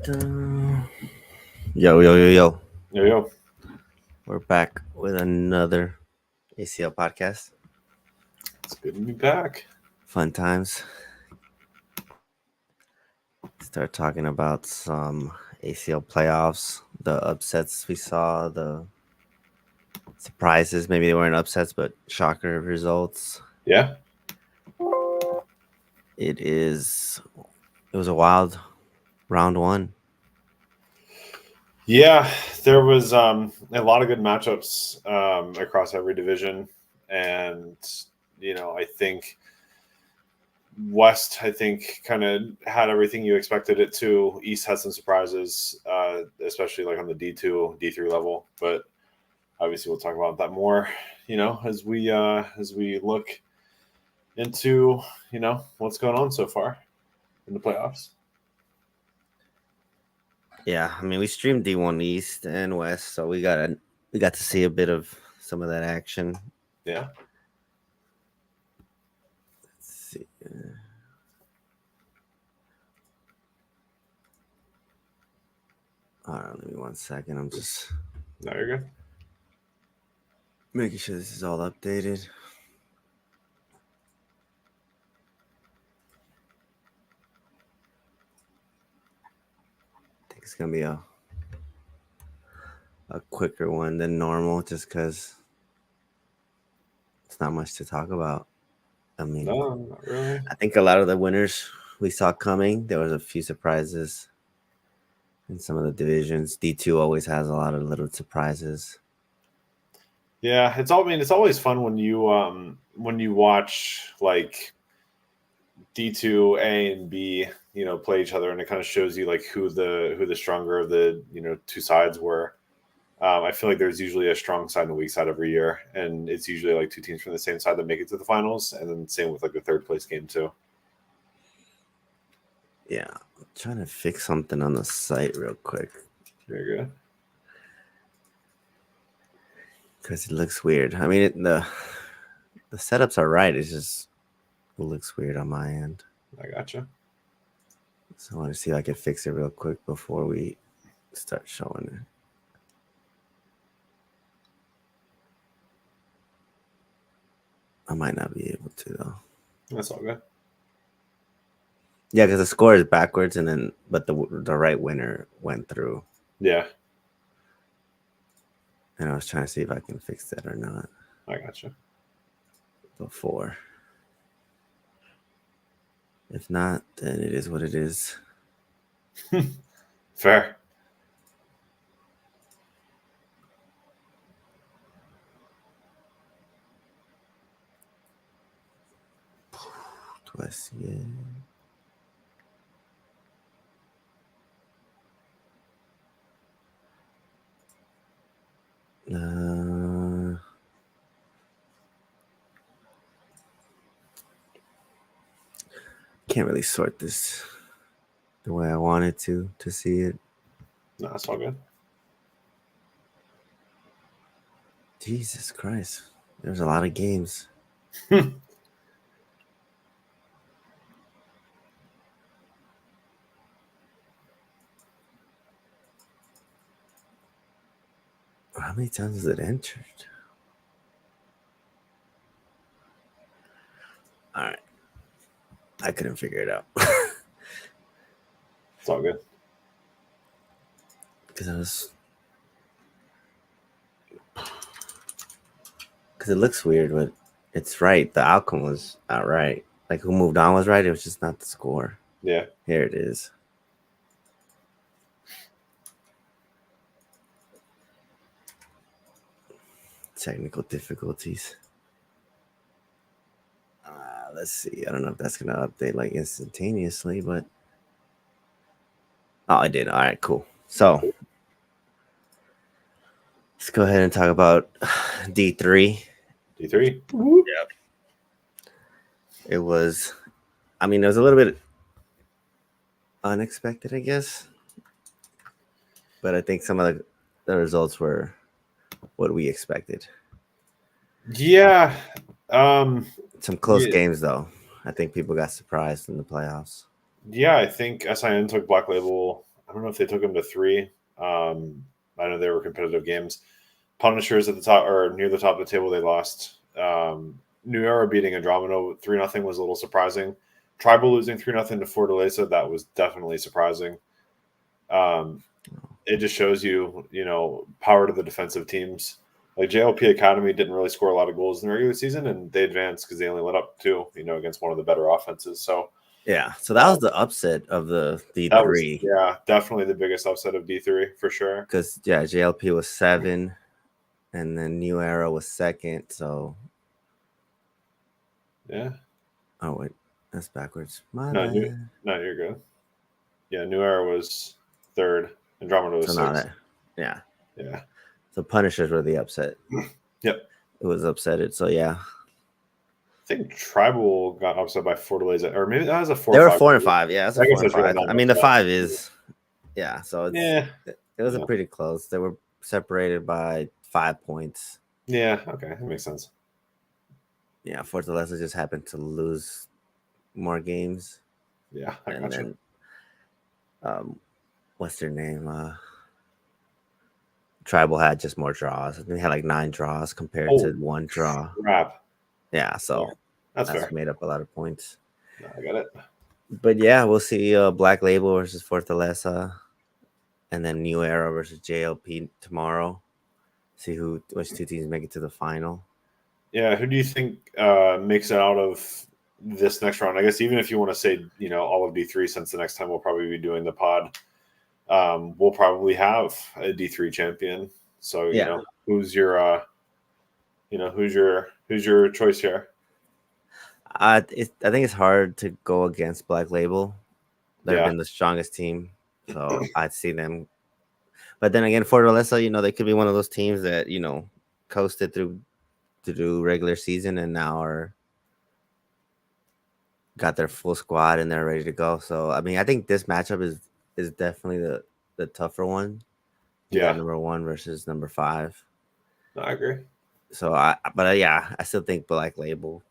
Yo, yo, yo, yo. There you go. We're back with another ACL podcast. It's good to be back. Fun times. Start talking about some ACL playoffs, the upsets we saw, the surprises. Maybe they weren't upsets, but shocker results. Yeah. It was a wild round one. Yeah, there was a lot of good matchups across every division. And, I think West, kind of had everything you expected it to. East had some surprises, especially like on the D2, D3 level. But obviously we'll talk about that more, as we look into, what's going on so far in the playoffs. Yeah, I mean we streamed D1 East and West, so we got to see a bit of some of that action. Yeah. Let's see. Hold on, give me 1 second. I'm just No, you're good. making sure this is all updated. I think it's gonna be a quicker one than normal, just because it's not much to talk about. I mean, No, not really. I think a lot of the winners we saw coming. There was a few surprises in some of the divisions. D2 always has a lot of little surprises. Yeah, it's always fun when you watch like D2 A and B, play each other, and it kind of shows you like who the stronger of the two sides were. I feel like there's usually a strong side and a weak side every year, and it's usually like two teams from the same side that make it to the finals, and then same with like the third place game too. Yeah, I'm trying to fix something on the site real quick Very good. because it looks weird. I mean, the setups are right. It's just it looks weird on my end. I gotcha. So I want to see if I can fix it real quick before we start showing it. I might not be able to though. That's all good. Yeah, because the score is backwards, but the right winner went through. Yeah, And I was trying to see if I can fix that or not I gotcha. before. If not, then it is what it is. Fair. Do I see it? Can't really sort this the way I wanted to see it. No, that's all good. Jesus Christ. There's a lot of games. How many times is it entered? All right. I couldn't figure it out. It's all good. Because it looks weird, but it's right. The outcome was not right. Like who moved on was right. It was just not the score. Yeah. Here it is. Technical difficulties. Let's see. I don't know if that's gonna update like instantaneously, but oh, I did. All right, cool. So let's go ahead and talk about D3. D3. Yep. It was. I mean, it was a little bit unexpected, I guess, but I think some of the results were what we expected. Yeah. Some close games, though. I think people got surprised in the playoffs. Yeah, I think SIN took Black Label I don't know if they took them to 3. I know they were competitive games. Punishers at the top or near the top of the table, they lost. New Era beating Andromeda 3-0 was a little surprising. Tribal losing 3-0 to Fortaleza, that was definitely surprising. It just shows you, power to the defensive teams. Like JLP Academy didn't really score a lot of goals in the regular season, and they advanced because they only let up 2, against one of the better offenses. So Yeah, so that was the upset of the that was, D3 definitely the biggest upset of D3 for sure. because JLP was 7, and then New Era was 2nd. So Yeah. oh wait, that's backwards. My No, bad. you're good. Yeah, New Era was 3rd. Andromeda was So now 6th. that, yeah. Yeah. So Punishers were the upset. Yep. It was upsetted. So yeah, I think Tribal got upset by Fortaleza, or maybe that was a 4 they were 5. 4 and 5. Yeah, that's a I guess 4 and that's right. 5. Not I much mean, the left. 5 is So Yeah. it was a pretty close. They were separated by 5 points. Yeah. Okay. That makes sense. Yeah, Fortaleza just happened to lose more games, Yeah. I and gotcha. then what's their name? Tribal had just more draws. They had like 9 draws compared to 1 draw. Crap. Yeah, so That's fair. made up a lot of points. No, I got it. But yeah, we'll see Black Label versus Fortaleza, and then New Era versus JLP tomorrow. See which 2 teams make it to the final. Yeah. Who do you think makes it out of this next round? I guess even if you want to say, all of D3, since the next time we'll probably be doing the pod, we'll probably have a D3 champion. So, who's your, who's your choice here? I think it's hard to go against Black Label. They've Yeah. been the strongest team, so I'd see them. But then again, Fortaleza, they could be one of those teams that coasted through to do regular season and now got their full squad and they're ready to go. So I mean, I think this matchup is definitely the tougher one. You got number 1 versus number 5. No, I agree. So yeah, I still think Black Label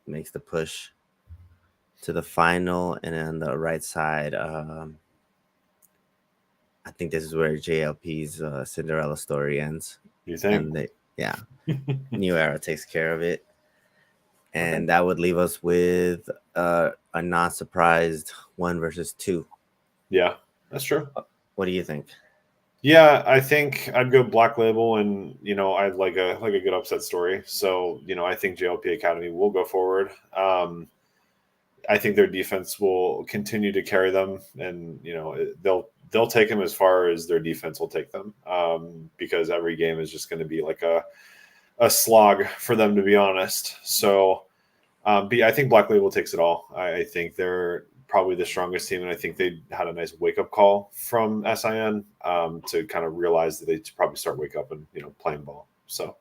makes the push to the final, and on the right side, I think this is where JLP's Cinderella story ends. You think? And New Era takes care of it, and that would leave us with a non-surprised 1 versus 2. Yeah, that's true. What do you think? Yeah, I think I'd go Black Label, and I'd like a good upset story. So I think JLP Academy will go forward. I think their defense will continue to carry them, and they'll take them as far as their defense will take them, because every game is just going to be like a slog for them, to be honest. So, but yeah, I think Black Label takes it all. I think they're probably the strongest team, and I think they had a nice wake up call from SIN to kind of realize that they should probably start wake up and playing ball. So,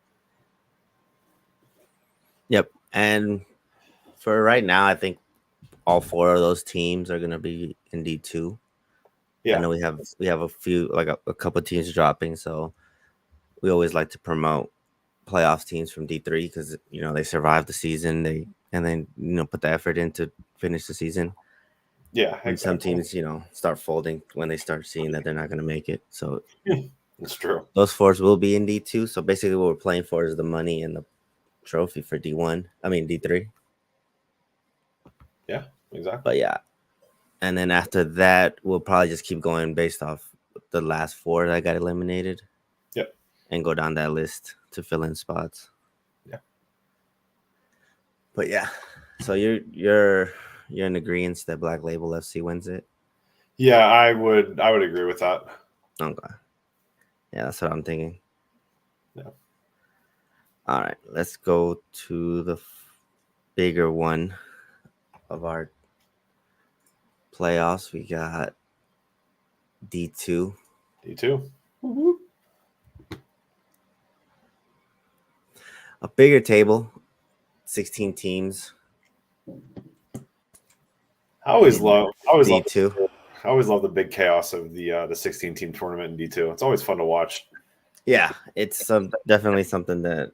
Yep, and for right now, I think all 4 of those teams are going to be in D2. yeah, I know we have a few, like a couple of teams dropping, so we always like to promote playoff teams from D3 because they survive the season, they and then put the effort in to finish the season. yeah, And some exactly. teams start folding when they start seeing that they're not going to make it. So It's true. those 4s will be in D2. So basically, what we're playing for is the money and the trophy for D1. I mean D3. Yeah, exactly. But yeah, and then after that, we'll probably just keep going based off the last 4 that got eliminated. Yep. And go down that list to fill in spots. Yeah. But yeah, so you're in agreement that Black Label FC wins it? Yeah, I would agree with that. Okay. Yeah, that's what I'm thinking. Yeah. All right, let's go to the bigger one of our playoffs. We got D2. D2. A bigger table, 16 teams. I always love D2. I always love the big chaos of the 16 team tournament in D2. It's always fun to watch. Yeah, it's definitely something that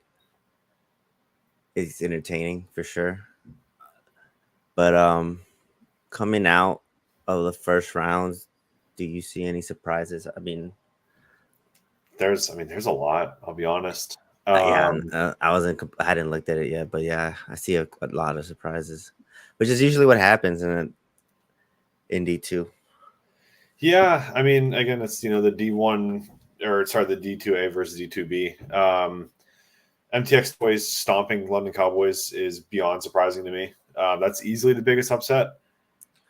is entertaining for sure. But coming out of the first rounds, do you see any surprises? I mean, there's a lot. I'll be honest. yeah, Um, I hadn't looked at it yet, but yeah, I see a lot of surprises, which is usually what happens in D2. yeah, again, it's the D1 or sorry, the D2A versus D2B. MTX Toys stomping London Cowboys is beyond surprising to me. That's easily the biggest upset.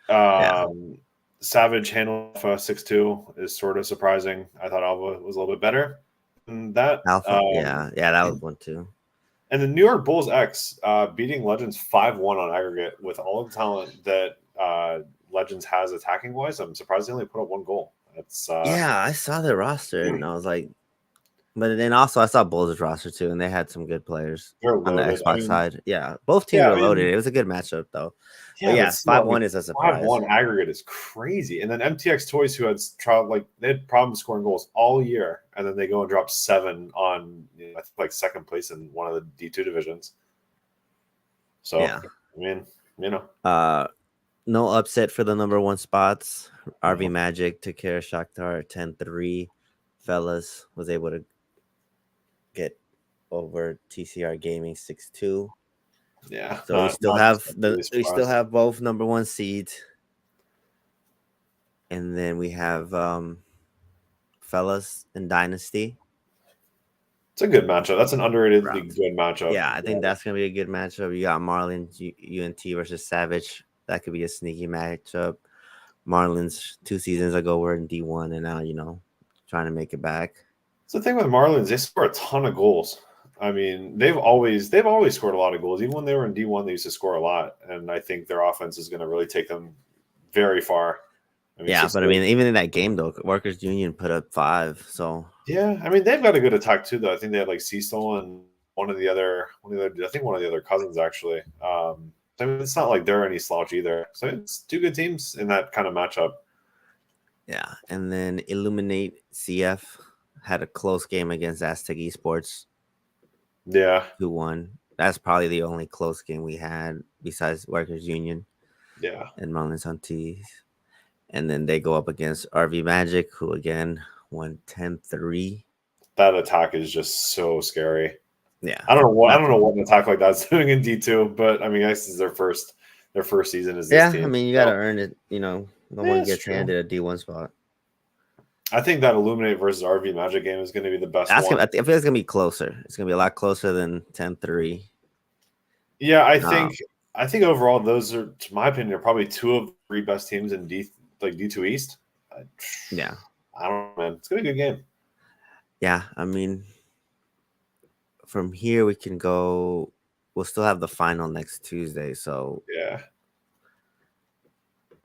Yeah, Um, Savage handle Alpha 6-2 is sort of surprising. I thought Alpha was a little bit better than that. Alpha. Yeah, that was one too. And the New York Bulls X beating Legends 5-1 on aggregate with all the talent that Legends has attacking wise. I'm surprised they only put up one goal. That's Yeah, I saw the roster and I was like, but then also I saw Bulls' roster too, and they had some good players they're on the loaded. Xbox side. Yeah, both teams Yeah, were loaded. It was a good matchup though. But yeah, but yeah, still, 5-1 is a surprise. 5-1 aggregate is crazy. And then MTX Toys, who had they had problems scoring goals all year, and then they go and drop 7 on I think like second place in one of the D2 divisions. So Yeah. I you know, No upset for the number one spots. RV no. Magic took care of Shakhtar 10-3. Fellas was able to get over TCR Gaming 6-2. Yeah, So not really we still surprised. have both number one seeds. And then we have Fellas and Dynasty. It's a good matchup. That's an underratedly Rounds. good matchup. Yeah, I think that's gonna be a good matchup. You got Marlins UNT versus Savage. That could be a sneaky matchup. Marlins 2 seasons ago were in D1 and now, trying to make it back. So the thing with Marlins, they score a ton of goals. They've always scored a lot of goals. Even when they were in D1, they used to score a lot, and I think their offense is going to really take them very far. Yeah, Six but I goals. mean, even in that game though, Workers Union put up 5. So Yeah, they've got a good attack too. Though I think they had like Cecil and I think one of the other cousins actually. It's not like they're any slouch either. So it's two good teams in that kind of matchup. yeah, and then Illuminate CF had a close game against Aztec Esports, Yeah, 2-1. That's probably the only close game we had besides Workers Union yeah. and Marlins on T's. And then they go up against RV Magic, who again won 10-3. That attack is just so scary. Yeah, I don't know nothing. what an attack like that's doing in D2, but I mean, I guess it's their first season as this Yeah, I team. mean, you got to So earn it. No yeah, one it's gets true. handed a D1 spot. I think that Illuminate versus RV Magic game is going to be the best one. I feel it's gonna be closer. It's gonna be a lot closer than 10-3. Yeah, Um, I think overall those are, to my opinion, are probably two of the three best teams in D2 East. I, yeah, I don't know, man. It's gonna be a good game. yeah. I mean, from here we can go. We'll still have the final next Tuesday. So, Yeah,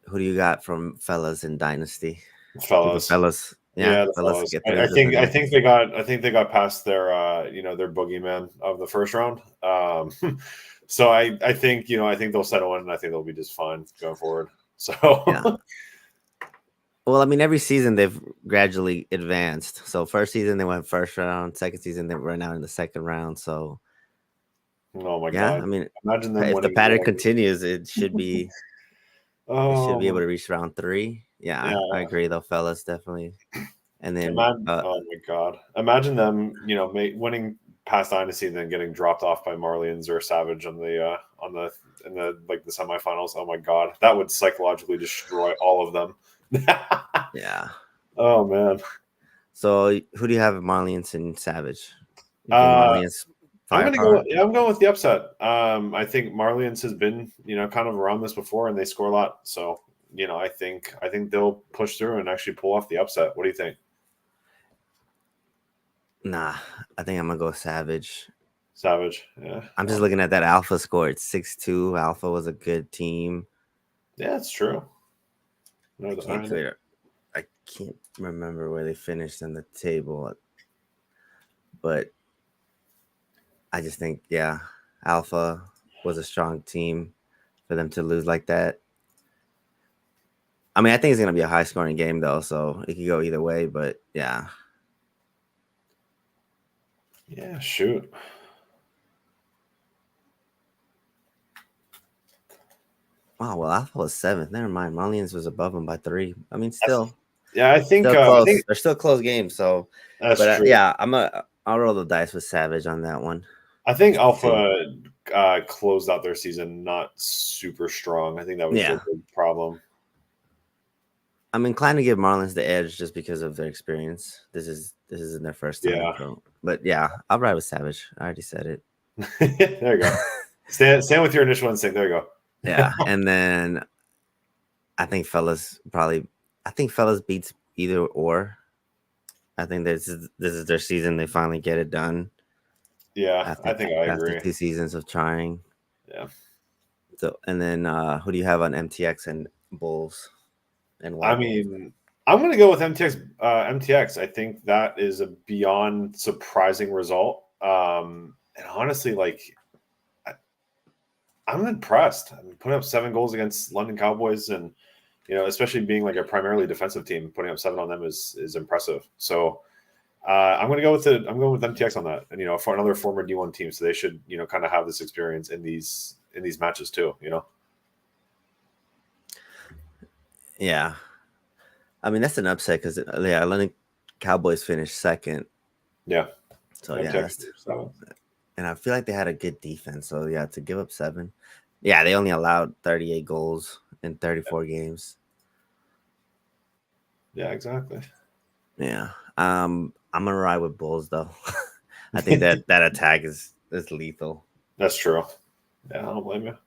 who do you got from Fellas and Dynasty? Do the fellas. Fellas? Yeah, Yeah, the Fellas fellas. get through I into the think I next. think they got past their their boogeyman of the first round. So I think I think they'll settle in and I think they'll be just fine going forward. Yeah. So Well, I mean, every season they've gradually advanced. So first season they went first round. Second season they were now in the second round. So oh my yeah, god, I mean, imagine them if the winning pattern one. continues, it should be able Oh to reach round 3. Yeah, I yeah, agree though, Fellas, definitely. And then imagine. Oh my god, imagine them winning past Dynasty and then getting dropped off by Marlians or Savage on the in the the semifinals. Oh my god, that would psychologically destroy all of them. yeah. Oh man. So who do you have at Marlians and Savage? You think Uh, Marlians I'm gonna go. firepower? Yeah, I'm going with the upset. I think Marlians has been, kind of around this before, and they score a lot. So, I think they'll push through and actually pull off the upset. What do you think, Nah, I think I'm gonna go Savage. Savage? Yeah, I'm just looking at that Alpha score. It's 6-2. Alpha was a good team. yeah, it's true. I No, can't clear. I can't remember where they finished in the table, but I just think Alpha was a strong team for them to lose like that. I mean, I think it's gonna be a high scoring game though, so it could go either way. But yeah, yeah, shoot. wow. Well, Alpha was 7th. Never mind. Marlians was above them by 3. I mean, That's still. Yeah, I think Still I close. think They're still close games. So, that's but true. yeah, I'll roll the dice with Savage on that one. I think Just to see. Alpha closed out their season not super strong. I think that was their Yeah, big problem. I'm inclined to give Marlins the edge just because of their experience. This isn't their first time. Yeah. So, but yeah, I'll ride with Savage. I already said it. There you go. Stand with your initial instinct. There you go. Yeah, and then I think Fellas probably. I think Fellas beats either or. I think this is their season. They finally get it done Yeah, I after think I after agree. 2 seasons of trying. Yeah. So and then who do you have on MTX and Bulls and I White Bulls? mean, I'm going to go with MTX. MTX. I think that is a beyond surprising result. And honestly, like I'm impressed. I mean, putting up 7 goals against London Cowboys, and especially being like a primarily defensive team, putting up 7 on them is impressive. So I'm going to go with it. I'm going with MTX on that, and for another former D1 team, so they should kind of have this experience in these matches too. Yeah, I mean that's an upset because yeah, London Cowboys finished second. Yeah, So yeah, MTX that's 7. and I feel like they had a good defense. So yeah, to give up 7, yeah, they only allowed 38 goals in 34 games. Yeah, exactly. Yeah, I'm gonna ride with Bulls though. I think that attack is lethal. That's true. Yeah, I don't blame you.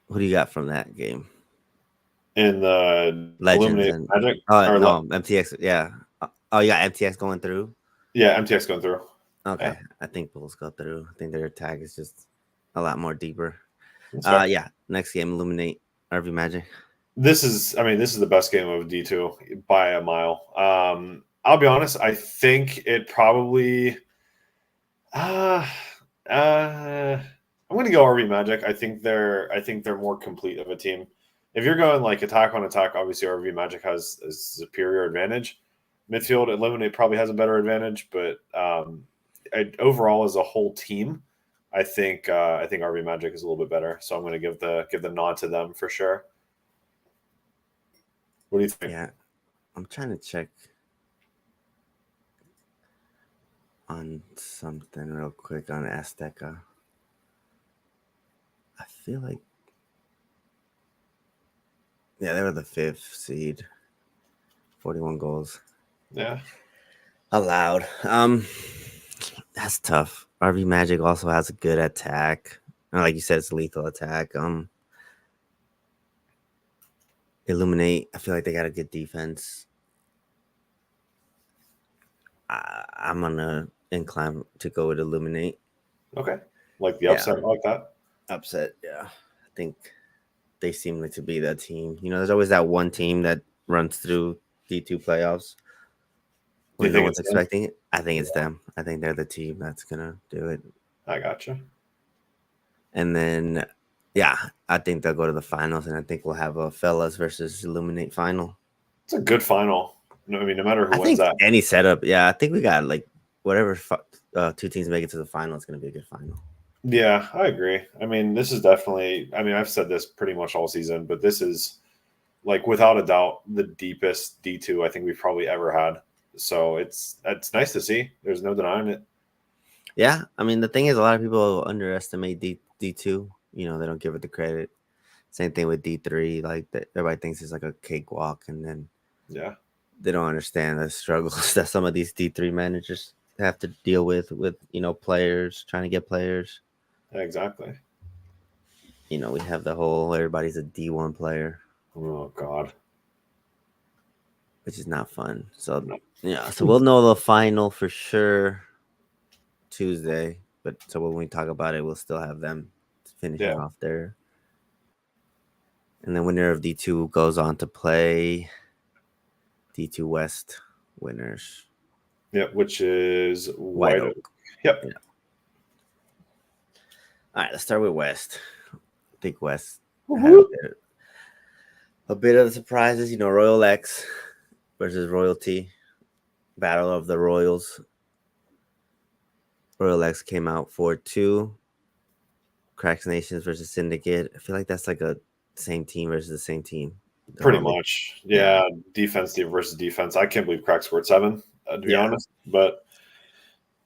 Who do you got from that game? In the Legends Illuminate and Magic, oh or no, MTX. Yeah. Oh, you got MTX going through. yeah, MTX going through. Yeah, Okay, I think Bulls go through. I think their attack is just a lot more deeper. that's fair. Yeah. Next game, Illuminate RV Magic. This is the best game of D2 by a mile. I'll be honest. I think it probably. Uh, I'm going to go RV Magic. I think they're more complete of a team. If you're going like attack on attack, obviously RV Magic has a superior advantage. Midfield Eliminate probably has a better advantage, but overall as a whole team, I think RV Magic is a little bit better. So I'm going to give the nod to them for sure. What do you think? Yeah, I'm trying to check on something real quick on Azteca. I feel like yeah, they were the 5th seed. 41 goals Yeah. allowed. That's tough. RV Magic also has a good attack. Like you said, it's a lethal attack. Illuminate. I feel like they got a good defense. I'm gonna incline to go with Illuminate. Okay. Like the Yeah, upset, I like that. upset. Yeah, I think they seem like to be that team. There's always that one team that runs through D2 playoffs Do you when no think one's it's them? expecting it. I think it's them. I think they're the team that's gonna do it. I gotcha. And then, yeah, I think they'll go to the finals, and I think we'll have a Fellas versus Illuminate final. It's a good final. No, I mean, no matter who I wins think that. any setup, yeah, I think we got like whatever 2 teams make it to the final, it's going to be a good final. Yeah, I agree. I mean, this is definitely, I mean, I've said this pretty much all season, but this is like without a doubt the deepest D2 I think we've probably ever had. So it's nice to see. There's no denying it. Yeah, I mean, the thing is, a lot of people underestimate D2. They don't give it the credit. Same thing with D3. Like, everybody thinks it's like a cakewalk, and then Yeah, they don't understand the struggles that some of these D3 managers have to deal with players, trying to get players. exactly. We have the whole everybody's a D1 player, Oh God. which is not fun. So No. yeah, so we'll know the final for sure Tuesday. But so when we talk about it, we'll still have them finishing Yeah. off there. And the winner of D2 goes on to play D2 West winners. Yeah, which is White White Oak. Oak. Yep. Yeah. All right, let's start with West. I think West had a bit of the surprises. Royal X versus Royalty. Battle of the Royals. Royal X came out 4-2. Cracks Nations versus Syndicate. I feel like that's like a same team versus the same team. Pretty much. Yeah. Defense versus defense. I can't believe Crack scored 7, to be honest. But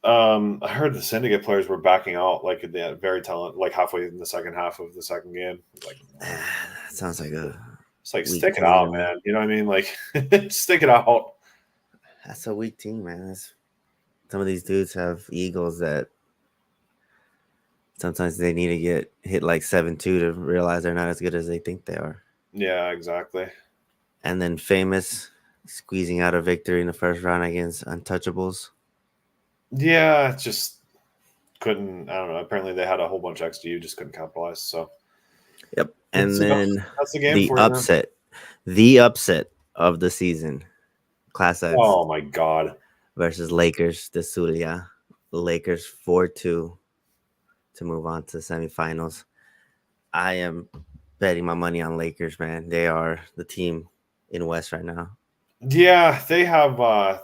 I heard the Syndicate players were backing out like at the very talent, like halfway in the second half of the second game. Like, that sounds like it's like stick it out, man. You know what I mean? Like, stick it out. That's a weak team, man. Some of these dudes have egos that sometimes they need to get hit like 7-2 to realize they're not as good as they think they are. Yeah, exactly. And then Famous squeezing out a victory in the first round against Untouchables. Yeah, just couldn't. I don't know. Apparently, they had a whole bunch of XG, just couldn't capitalize. So, yep. And then that's the game. The upset of the season, Class X. Oh my God! Versus Lakers de Zulia. Lakers 4-2 to move on to the semifinals. I am betting my money on Lakers, man. They are the team in West right now. Yeah, they have.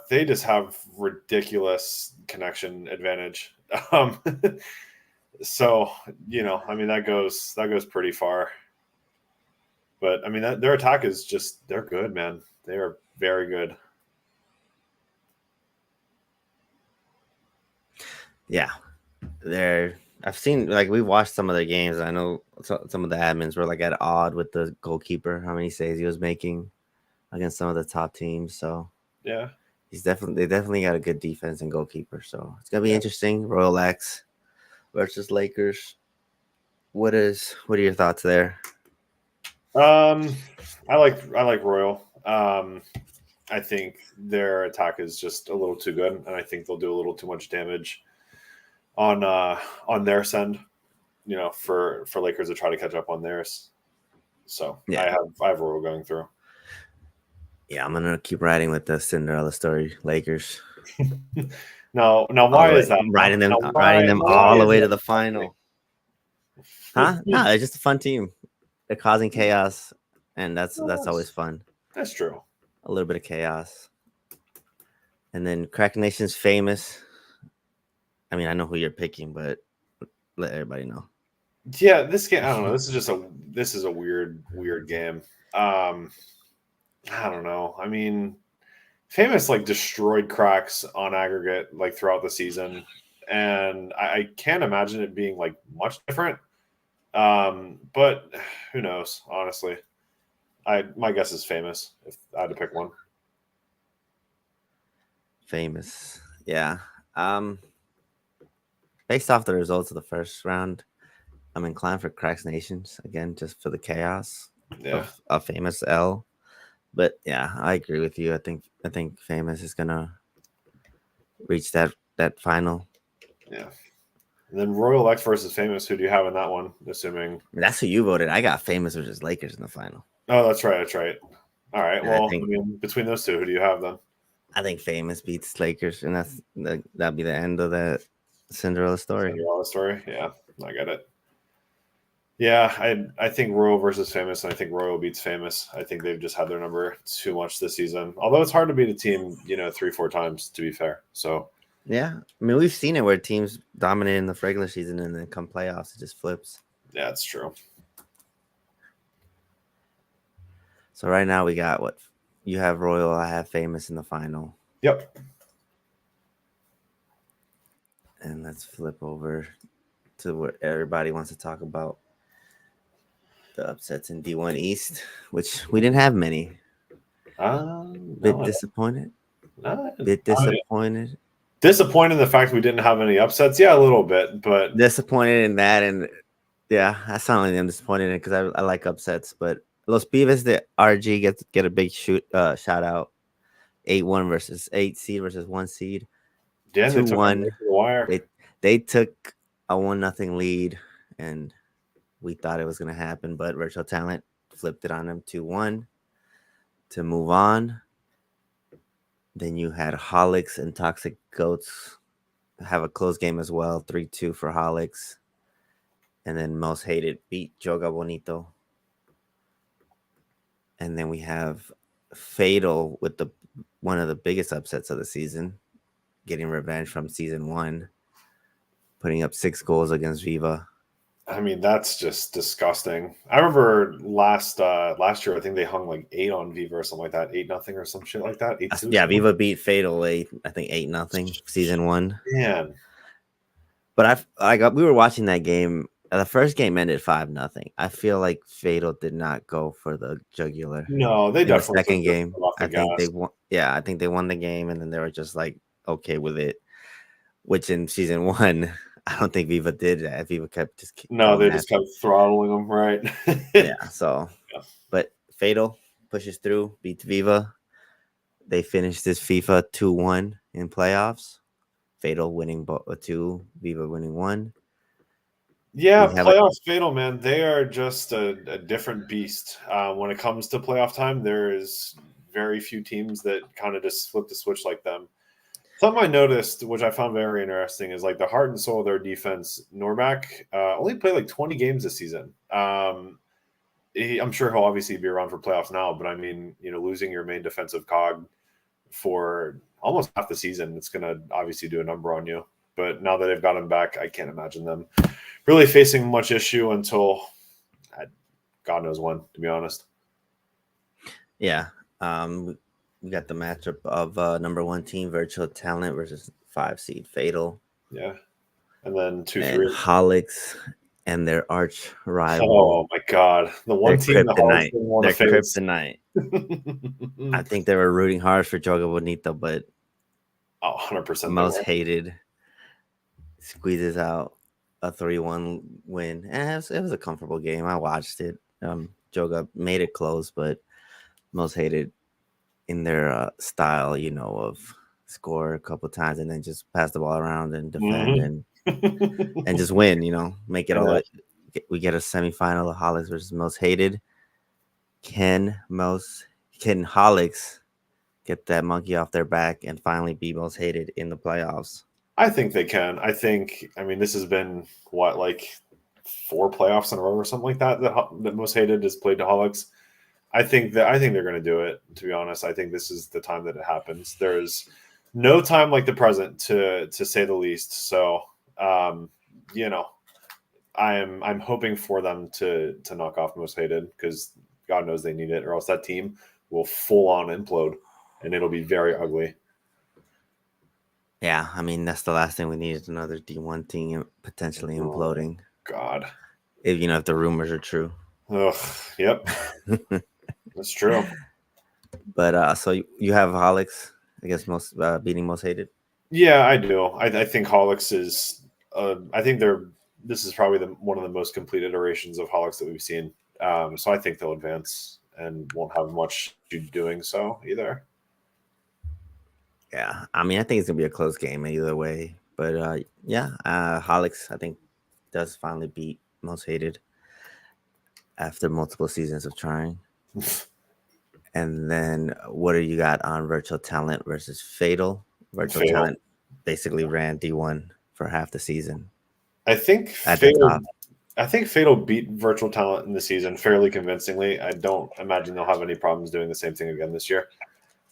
They just have ridiculous connection advantage. So I mean that goes pretty far. But I mean their attack is they're good, man. They are very good. Yeah, I've seen, like, we watched some of their games. I know some of the admins were like at odd with the goalkeeper, how many saves he was making against some of the top teams. So yeah, they definitely got a good defense and goalkeeper. So it's gonna be interesting. Royal X versus Lakers. What are your thoughts there? I like Royal. I think their attack is just a little too good, and I think they'll do a little too much damage on their send. For Lakers to try to catch up on theirs. So yeah. I have Royal going through. Yeah, I'm gonna keep riding with the Cinderella story, Lakers. No, why is that? Riding them all the way to the final. Huh? No, it's just a fun team. They're causing chaos, and that's always fun. That's true. A little bit of chaos. And then Crack Nation's Famous. I mean, I know who you're picking, but let everybody know. Yeah, this game, I don't know. This is a weird game. I don't know. I mean, Famous like destroyed Cracks on aggregate like throughout the season, and I can't imagine it being like much different. But who knows? Honestly, my guess is Famous if I had to pick one. Famous, yeah. Based off the results of the first round, I'm inclined for Cracks Nations again, just for the chaos of a Famous L. But yeah, I agree with you. I think Famous is gonna reach that final. Yeah. And then Royal X versus Famous. Who do you have in that one? Assuming that's who you voted. I got Famous versus Lakers in the final. Oh, that's right. All right. Well, I mean, between those two, who do you have then? I think Famous beats Lakers, and that'd be the end of that Cinderella story. Yeah, I get it. Yeah, I think Royal versus Famous, and I think Royal beats Famous. I think they've just had their number too much this season. Although it's hard to beat a team, 3-4 times, to be fair. So yeah, I mean, we've seen it where teams dominate in the regular season and then come playoffs, it just flips. Yeah, that's true. So right now we got what you have Royal, I have Famous in the final. Yep. And let's flip over to what everybody wants to talk about. The upsets in D1 East, which we didn't have many. Bit disappointed. Disappointed in the fact we didn't have any upsets. Yeah, a little bit, but disappointed in that. And yeah, that's not only I'm disappointed in because I like upsets, but Los Pibes de RG get a big shout out. 8-1 versus 8 seed versus 1 seed. Yeah, 2-1. They took a 1-0 lead, and we thought it was going to happen, but Virtual Talent flipped it on them 2-1 to move on. Then you had Holics and Toxic Goats have a close game as well, 3-2 for Holics. And then Most Hated beat Joga Bonito. And then we have Fatal with one of the biggest upsets of the season, getting revenge from season 1, putting up 6 goals against Viva. I mean, that's just disgusting. I remember last year, I think they hung like 8 on Viva or something like that, 8-0 or some shit like that, 8-2. Yeah, Viva beat Fatal 8-0 season 1. Man, But we were watching that game. The first game ended 5-0. I feel like Fatal did not go for the jugular no, they in the definitely took second their game. foot off the I think they gas. won. Yeah, I think they won the game, and then they were just like okay with it. Which in season 1, I don't think Viva did that. Viva kept just No, going they at just kept throttling them, right? yeah. So, but Fatal pushes through, beats Viva. They finished this FIFA 2-1 in playoffs. Fatal winning 2, Viva winning 1. Yeah, We have it. playoffs fatal, man. They are just a different beast. When it comes to playoff time, there is very few teams that kind of just flip the switch like them. Something I noticed, which I found very interesting, is like the heart and soul of their defense. Normack only played like 20 games this season. I'm sure he'll obviously be around for playoffs now, but I mean, losing your main defensive cog for almost half the season, it's going to obviously do a number on you. But now that they've got him back, I can't imagine them really facing much issue until God knows when, to be honest. Yeah. We got the matchup of number 1 team Virtual Talent versus 5 seed Fatal. Yeah. And then 2-3. And Holix and their arch rival. Oh my God. The one team the Hawks didn't want to Their face. kryptonite. I think they were rooting hard for Joga Bonito, but 100% most hated squeezes out a 3-1 win. And it was a comfortable game. I watched it. Joga made it close, but most hated in their style, of score a couple times and then just pass the ball around and defend and just win, make it all the way. We get a semifinal of Holix versus most hated. Can Holix get that monkey off their back and finally be most hated in the playoffs? I think they can. I mean, this has been like 4 playoffs in a row or something like that. The most hated has played to Holix. I think they're going to do it. To be honest, I think this is the time that it happens. There's no time like the present, to say the least. So, I'm hoping for them to knock off most hated, because God knows they need it, or else that team will full on implode, and it'll be very ugly. Yeah, I mean that's the last thing we need is another D1 team potentially imploding. God, if the rumors are true. Ugh, yep, that's true. But so you have Holix, I guess, most beating most hated. Yeah, I do. I think Holix is. I think this is probably one of the most complete iterations of Holix that we've seen. So I think they'll advance and won't have much doing so either. Yeah, I mean, I think it's gonna be a close game either way. But Holix, I think, does finally beat most hated after multiple seasons of trying. And then what do you got on Virtual Talent versus Fatal? Virtual Talent basically ran D1 for half the season. I think at the top. I think Fatal beat Virtual Talent in the season fairly convincingly. I don't imagine they'll have any problems doing the same thing again this year.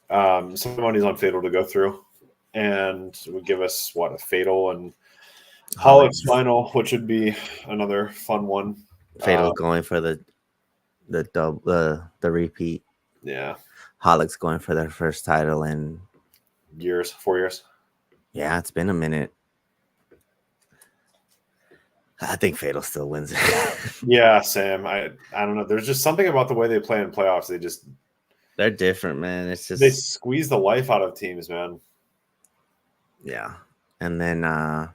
Some money's on Fatal to go through, and would give us a Fatal and Holix final, which would be another fun one. Fatal going for the repeat. Yeah. Holix going for their first title in 4 years. Yeah, it's been a minute. I think Fatal still wins it. Yeah, Sam. I don't know. There's just something about the way they play in playoffs. They're different, man. It's just they squeeze the life out of teams, man. Yeah. And then I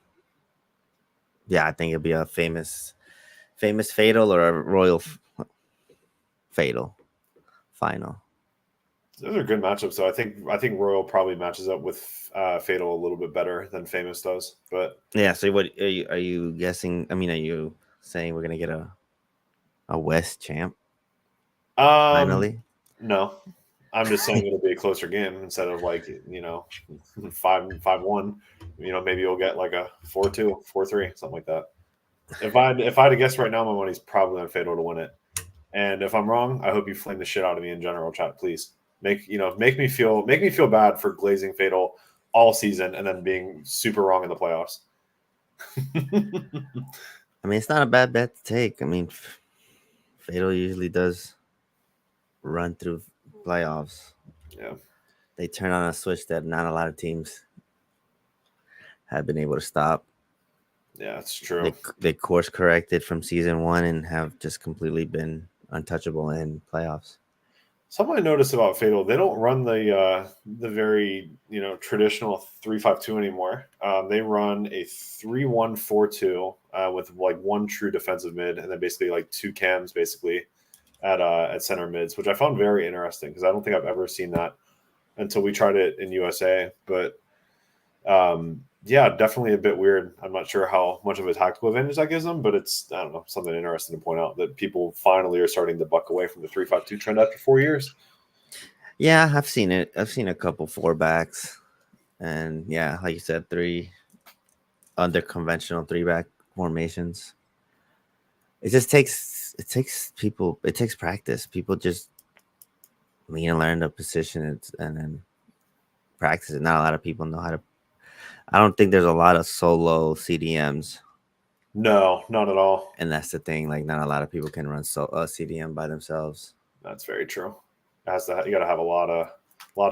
think it'd be a famous Fatal or a Royal Fatal final. Those are good matchups. So I think Royal probably matches up with Fatal a little bit better than Famous does. But yeah, so what are you guessing? I mean, are you saying we're gonna get a West champ? Finally? No. I'm just saying it'll be a closer game instead of 5-1. Maybe you'll get like a 4-2, 4-3, something like that. If I had to guess right now, my money's probably on Fatal to win it. And if I'm wrong, I hope you flame the shit out of me in general chat, please. Make me feel bad for glazing Fatal all season and then being super wrong in the playoffs. I mean, it's not a bad bet to take. I mean, Fatal usually does run through playoffs. Yeah. They turn on a switch that not a lot of teams have been able to stop. Yeah, it's true. They course corrected from season one and have just completely been untouchable in playoffs. Something I noticed about Fatal, they don't run the very traditional 3-5-2 anymore. They run a 3-1-4-2 with like one true defensive mid, and then basically like two cams basically at center mids, which I found very interesting because I don't think I've ever seen that until we tried it in USA. But yeah, definitely a bit weird. I'm not sure how much of a tactical advantage that gives them, but it's, I don't know, something interesting to point out that people finally are starting to buck away from the 3-5-2 trend after 4 years. Yeah, I've seen it. I've seen a couple four backs, and yeah, like you said, three under conventional three back formations. It takes practice. People just need to learn the position and then practice it. Not a lot of people know how to. I don't think there's a lot of solo CDMs, No, not at all. and that's the thing. Like, not a lot of people can run CDM by themselves. That's very true. You got to have a lot of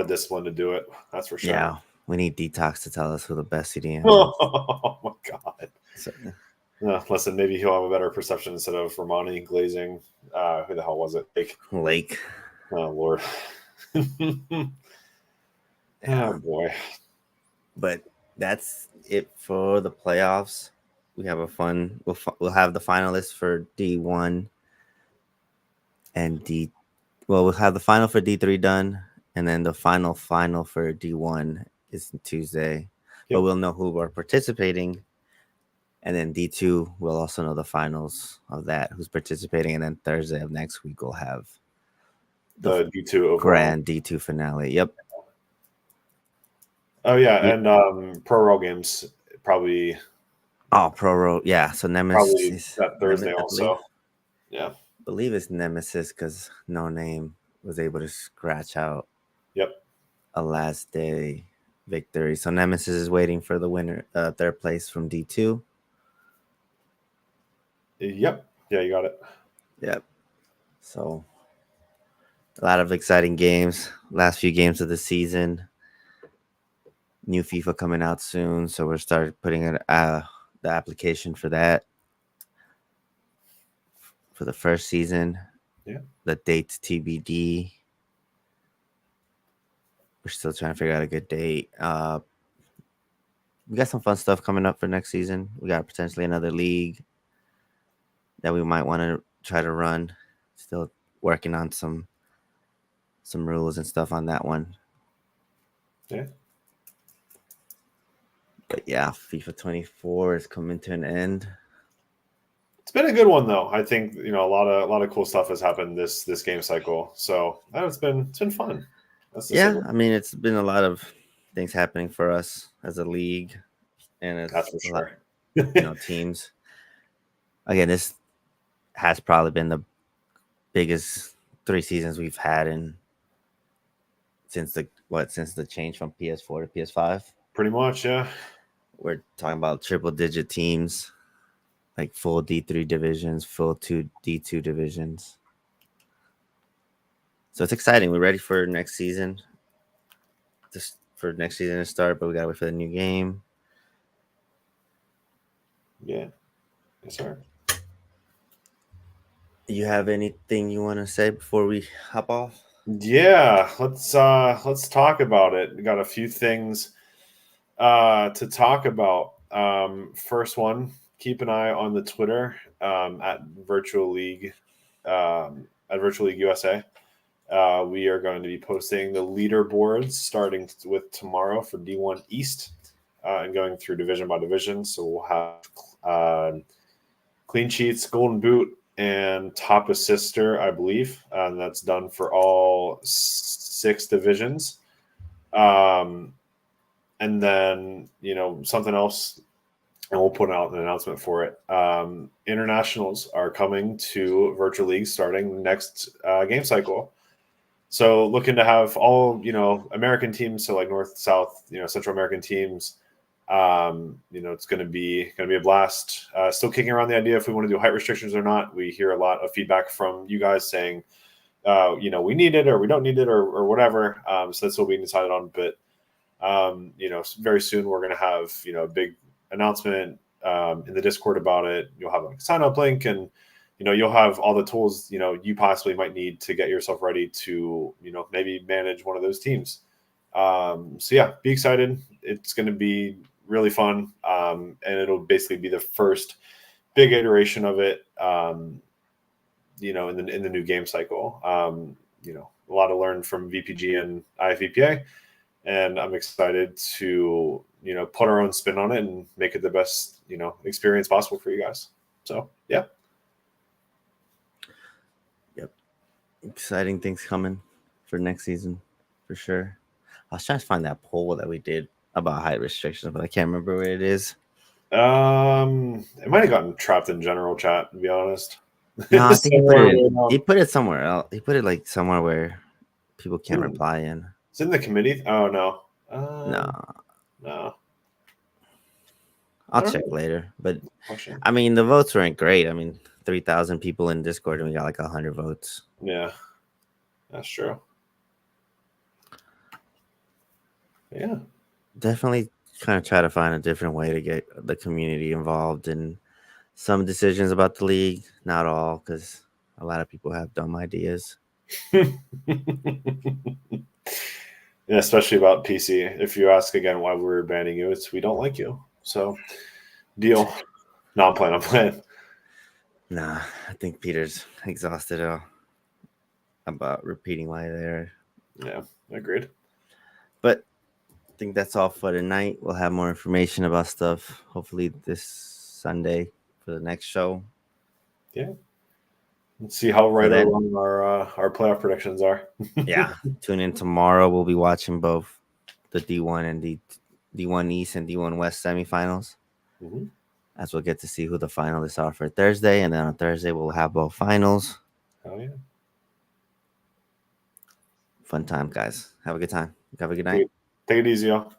discipline to do it. That's for sure. Yeah, we need Detox to tell us who the best CDM is. Oh my god. So, Listen, maybe he'll have a better perception instead of Romani glazing. Who the hell was it? Lake. Oh Lord. Yeah. Oh boy. But that's it for the playoffs. We have a fun. We'll have the finalists for D1 and D. Well, we'll have the final for D3 done, and then the final for D1 is Tuesday. Yep. But we'll know who are participating, and then D2 we'll also know the finals of that, who's participating, and then Thursday of next week we'll have The D2 overall. grand D2 finale. Yep. Oh yeah, and Pro Roll games probably. Oh, Pro Road. Yeah. So Probably Nemesis. that Thursday I also. Yeah. believe it's Nemesis because No Name was able to scratch out Yep. a last day victory. So Nemesis is waiting for the winner, third place from D2. Yep. Yeah, you got it. Yep. So a lot of exciting games. Last few games of the season. New FIFA coming out soon, so we'll start putting it the application for that for the first season. Yeah. The date's TBD. We're still trying to figure out a good date. We got some fun stuff coming up for next season. We got potentially another league that we might want to try to run. Still working on some rules and stuff on that one. Yeah. But yeah, FIFA 24 is coming to an end. It's been a good one though. I think a lot of cool stuff has happened this game cycle. So it's been fun. Yeah, I mean it's been a lot of things happening for us as a league and as that's for sure. Teams. Again, this has probably been the biggest 3 seasons we've had since the change from PS4 to PS5. Pretty much, yeah. We're talking about triple digit teams, like full D3 divisions, full D2 divisions. So it's exciting. We're ready for next season. For next season to start, but we gotta wait for the new game. Yeah. Yes, sir. Do you have anything you want to say before we hop off? Yeah, let's talk about it. We got a few things to talk about. First one, keep an eye on the Twitter at Virtual League USA. We are going to be posting the leaderboards starting with tomorrow for D1 East and going through division by division. So we'll have clean sheets, golden boot, and top assister, I believe. And that's done for all 6 divisions. And then, something else, and we'll put out an announcement for it. Internationals are coming to Virtual League starting next game cycle. So looking to have all, American teams, so like North, South, Central American teams It's going to be a blast. Still kicking around the idea if we want to do height restrictions or not. We hear a lot of feedback from you guys saying, we need it or we don't need it or whatever. So that's what we decided on. But very soon we're going to have a big announcement in the Discord about it. You'll have a sign up link, and you'll have all the tools you possibly might need to get yourself ready to maybe manage one of those teams. So yeah, be excited. It's going to be really fun, and it'll basically be the first big iteration of it. In the new game cycle. A lot to learn from VPG and IFVPA, and I'm excited to put our own spin on it and make it the best experience possible for you guys. So yeah. Yep. Exciting things coming for next season for sure. I was trying to find that poll that we did about height restrictions, but I can't remember where it is. It might have gotten trapped in general chat, to be honest. No, I think he put it somewhere else. He put it like somewhere where people can't reply in. It's in the committee. Oh no. No. I'll check later. But I mean, the votes weren't great. I mean, 3,000 people in Discord, and we got like 100 votes. Yeah, that's true. Yeah, definitely kind of try to find a different way to get the community involved in some decisions about the league. Not all, because a lot of people have dumb ideas. Yeah, especially about PC. If you ask again why we're banning you, it's we don't like you. So, deal. No, I'm playing. Nah, I think Peter's exhausted about repeating why they're. Yeah, agreed. But I think that's all for tonight. We'll have more information about stuff hopefully this Sunday for the next show. Yeah. Let's see how right or wrong our playoff predictions are. Yeah. Tune in tomorrow. We'll be watching both the D1 and D1 East and D1 West semifinals. Mm-hmm. As we'll get to see who the finalists are for Thursday. And then on Thursday, we'll have both finals. Oh, yeah. Fun time, guys. Have a good time. Have a good night. Take it easy, y'all.